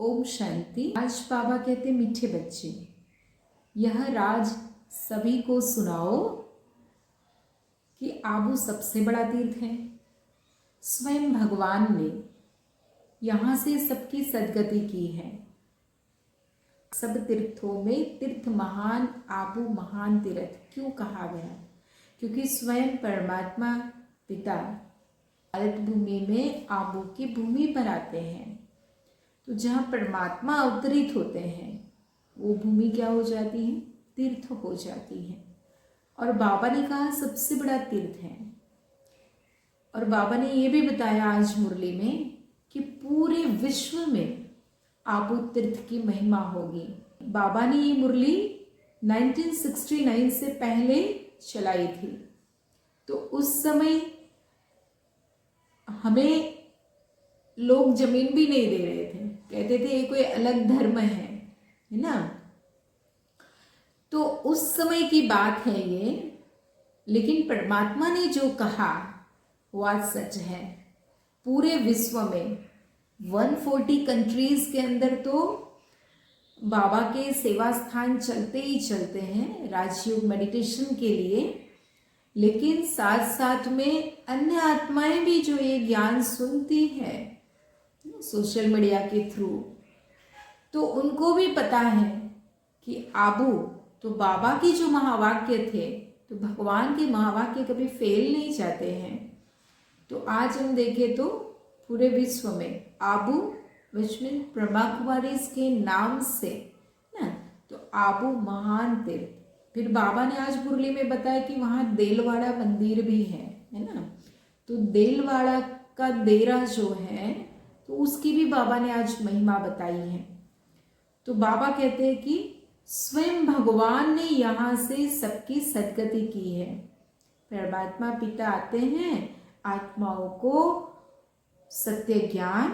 ओम शांति। आज बाबा कहते मीठे बच्चे, यह राज सभी को सुनाओ कि आबू सबसे बड़ा तीर्थ है। स्वयं भगवान ने यहाँ से सबकी सदगति की है। सब तीर्थों में तीर्थ महान, आबू महान तीर्थ क्यों कहा गया? क्योंकि स्वयं परमात्मा पिता भारत भूमि में आबू की भूमि पर आते हैं। तो जहाँ परमात्मा अवतरित होते हैं वो भूमि क्या हो जाती है? तीर्थ हो जाती है। और बाबा ने कहा सबसे बड़ा तीर्थ है। और बाबा ने ये भी बताया आज मुरली में कि पूरे विश्व में आबू तीर्थ की महिमा होगी। बाबा ने ये मुरली 1969 से पहले चलाई थी। तो उस समय हमें लोग जमीन भी नहीं दे रहे थे, कहते थे ये कोई अलग धर्म है ना। तो उस समय की बात है ये, लेकिन परमात्मा ने जो कहा वो आज सच है। पूरे विश्व में 140 कंट्रीज के अंदर तो बाबा के सेवा स्थान चलते ही चलते हैं राजयोग मेडिटेशन के लिए, लेकिन साथ साथ में अन्य आत्माएं भी जो ये ज्ञान सुनती है सोशल मीडिया के थ्रू, तो उनको भी पता है कि आबू तो बाबा की जो महावाक्य थे, तो भगवान के महावाक्य कभी फेल नहीं जाते हैं। तो आज हम देखें तो पूरे विश्व में आबू विष्णु ब्रह्मा कुमारी के नाम से ना, तो आबू महान तीर्थ। फिर बाबा ने आज मुरली में बताया कि वहाँ देलवाड़ा मंदिर भी है ना। तो देलवाड़ा का देरा जो है तो उसकी भी बाबा ने आज महिमा बताई है। तो बाबा कहते हैं कि स्वयं भगवान ने यहाँ से सबकी सदगति की है। परमात्मा पिता आते हैं आत्माओं को सत्य ज्ञान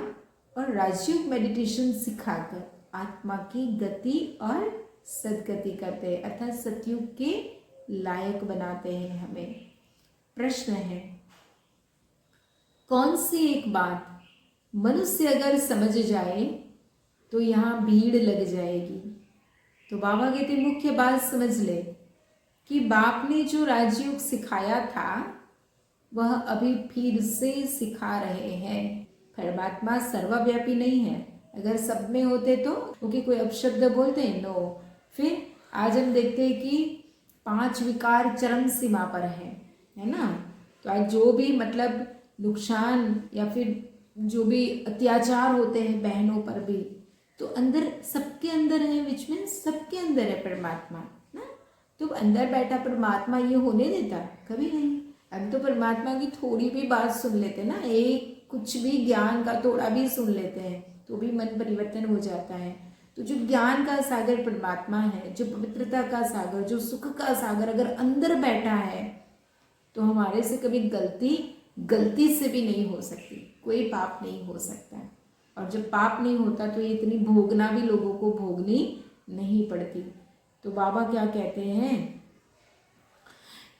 और राजयोग मेडिटेशन सिखाकर आत्मा की गति और सदगति करते हैं, अर्थात सतयुग के लायक बनाते हैं हमें। प्रश्न है, कौन सी एक बात मनुष्य अगर समझ जाए तो यहाँ भीड़ लग जाएगी? तो बाबा कहते मुख्य बात समझ ले कि बाप ने जो राजयोग सिखाया था वह अभी फिर से सिखा रहे हैं। परमात्मा सर्वव्यापी नहीं है। अगर सब में होते तो क्योंकि कोई अपशब्द बोलते हैं नो। फिर आज हम देखते हैं कि 5 विकार चरम सीमा पर है ना। तो आज जो भी मतलब नुकसान या फिर जो भी अत्याचार होते हैं बहनों पर भी, तो अंदर सबके अंदर है, बीच में सबके अंदर है परमात्मा ना। तो अंदर बैठा परमात्मा ये होने देता? कभी नहीं। हम तो परमात्मा की थोड़ी भी बात सुन लेते ना, एक कुछ भी ज्ञान का थोड़ा भी सुन लेते हैं तो भी मन परिवर्तन हो जाता है। तो जो ज्ञान का सागर परमात्मा है, जो पवित्रता का सागर, जो सुख का सागर अगर अंदर बैठा है तो हमारे से कभी गलती से भी नहीं हो सकती, कोई पाप नहीं हो सकता। और जब पाप नहीं होता तो ये इतनी भोगना भी लोगों को भोगनी नहीं पड़ती। तो बाबा क्या कहते हैं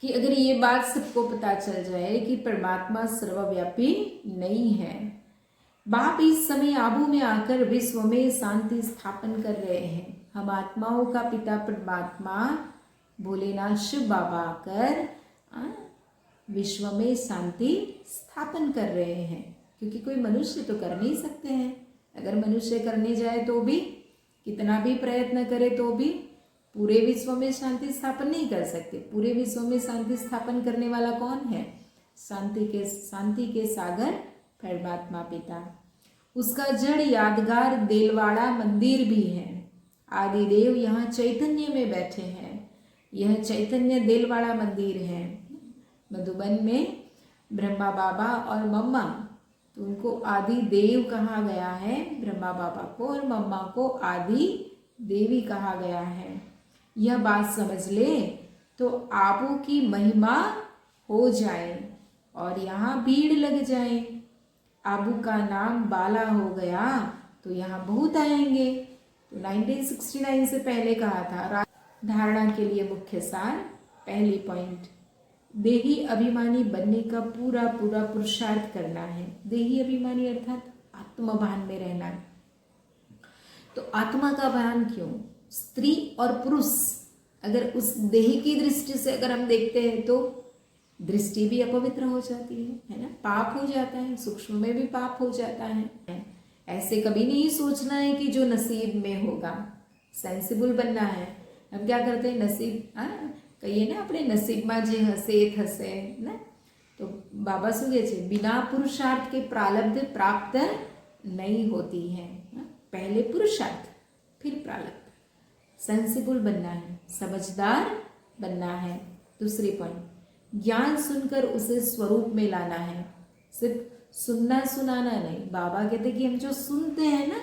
कि अगर ये बात सबको पता चल जाए कि परमात्मा सर्वव्यापी नहीं है। बाप इस समय आबू में आकर विश्व में शांति स्थापन कर रहे हैं। हम आत्माओं का पिता परमात्मा भोलेनाथ शिव बाबा आकर विश्व में शांति स्थापन कर रहे हैं, क्योंकि कोई मनुष्य तो कर नहीं सकते हैं। अगर मनुष्य करने जाए तो भी कितना भी प्रयत्न करे तो भी पूरे विश्व में शांति स्थापन नहीं कर सकते। पूरे विश्व में शांति स्थापन करने वाला कौन है? शांति के सागर परमात्मा पिता। उसका जड़ यादगार देलवाड़ा मंदिर भी है। आदिदेव यहाँ चैतन्य में बैठे हैं। यह चैतन्य देलवाड़ा मंदिर है। मधुबन में ब्रह्मा बाबा और मम्मा, तो उनको आदि देव कहा गया है, ब्रह्मा बाबा को, और मम्मा को आदि देवी कहा गया है। यह बात समझ ले तो आबू की महिमा हो जाए और यहाँ भीड़ लग जाए। आबू का नाम बाला हो गया तो यहाँ बहुत आएंगे। तो 1969 से पहले कहा था। धारणा के लिए मुख्य सार, पहली पॉइंट, देही अभिमानी बनने का पूरा पुरुषार्थ करना है। देही अभिमानी अर्थात आत्मभान में रहना। तो आत्मा का बयान क्यों? स्त्री और पुरुष, अगर उस देह की दृष्टि से अगर हम देखते हैं तो दृष्टि भी अपवित्र हो जाती है ना, पाप हो जाता है, सूक्ष्म में भी पाप हो जाता है। ऐसे कभी नहीं सोचना है कि जो नसीब में होगा, सेंसिबल बनना है। हम क्या करते हैं, नसीब कहिए ना अपने नसीब में जे हसे थसे ना, तो बाबा શું કહે છે, बिना पुरुषार्थ के प्रारब्ध प्राप्त नहीं होती है। पहले पुरुषार्थ फिर प्रारब्ध। सेंसिबल बनना है, समझदार बनना है। दूसरी पॉइंट, ज्ञान सुनकर उसे स्वरूप में लाना है, सिर्फ सुनना सुनाना नहीं। बाबा कहते कि हम जो सुनते हैं ना,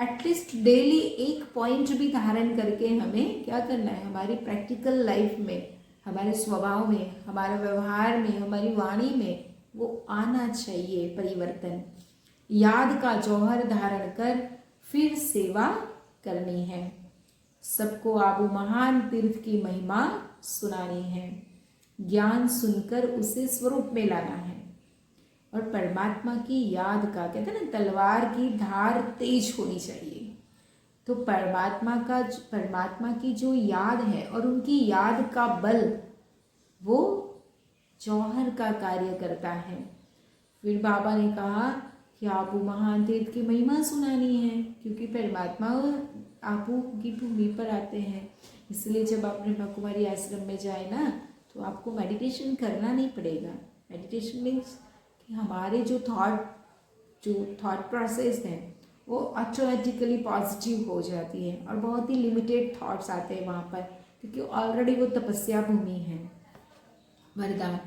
एटलीस्ट डेली एक पॉइंट भी धारण करके हमें क्या करना है, हमारी प्रैक्टिकल लाइफ में, हमारे स्वभाव में, हमारे व्यवहार में, हमारी वाणी में वो आना चाहिए परिवर्तन। याद का जौहर धारण कर फिर सेवा करनी है। सबको आबू महान तीर्थ की महिमा सुनानी है। ज्ञान सुनकर उसे स्वरूप में लाना है। और परमात्मा की याद का, कहते हैं ना तलवार की धार तेज होनी चाहिए। तो परमात्मा की जो याद है और उनकी याद का बल वो जौहर का कार्य करता है। फिर बाबा ने कहा कि आपू महान तीर्थ की महिमा सुनानी है, क्योंकि परमात्मा आपू की भूमि पर आते हैं। इसलिए जब आप ब्रह्मा कुमारी आश्रम में जाए ना, तो आपको मेडिटेशन करना नहीं पड़ेगा। मेडिटेशन मीन्स कि हमारे जो थॉट प्रोसेस है वो ऑटोमेटिकली पॉजिटिव हो जाती है और बहुत ही लिमिटेड थॉट्स आते हैं वहाँ पर, क्योंकि ऑलरेडी वो तपस्या भूमि है। वरदान,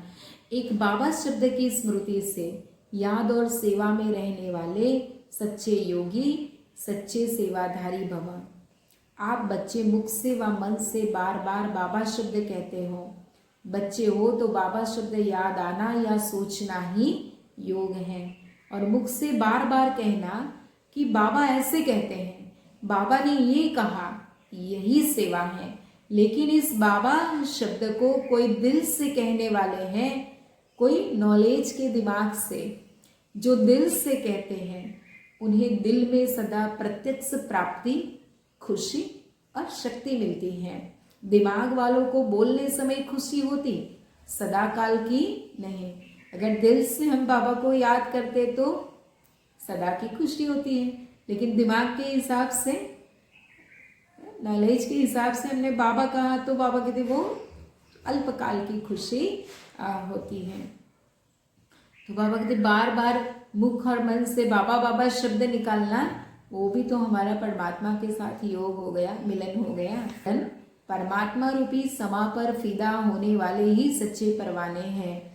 एक बाबा शब्द की स्मृति से याद और सेवा में रहने वाले सच्चे योगी, सच्चे सेवाधारी भव। आप बच्चे मुख से व मन से बार बार बाबा शब्द कहते हो। बच्चे हो तो बाबा शब्द याद आना या सोचना ही योग है, और मुख से बार बार कहना कि बाबा ऐसे कहते हैं, बाबा ने ये कहा, यही सेवा है। लेकिन इस बाबा शब्द को कोई दिल से कहने वाले हैं, कोई नॉलेज के दिमाग से। जो दिल से कहते हैं उन्हें दिल में सदा प्रत्यक्ष प्राप्ति, खुशी और शक्ति मिलती है। दिमाग वालों को बोलने समय खुशी होती, सदा काल की नहीं। अगर दिल से हम बाबा को याद करते तो सदा की खुशी होती है, लेकिन दिमाग के हिसाब से, नॉलेज के हिसाब से हमने बाबा कहा तो बाबा कहते वो अल्पकाल की खुशी होती है। तो बाबा कहते बार बार मुख और मन से बाबा बाबा शब्द निकालना, वो भी तो हमारा परमात्मा के साथ योग हो गया, मिलन हो गया। परमात्मा रूपी समा पर फिदा होने वाले ही सच्चे परवाने हैं।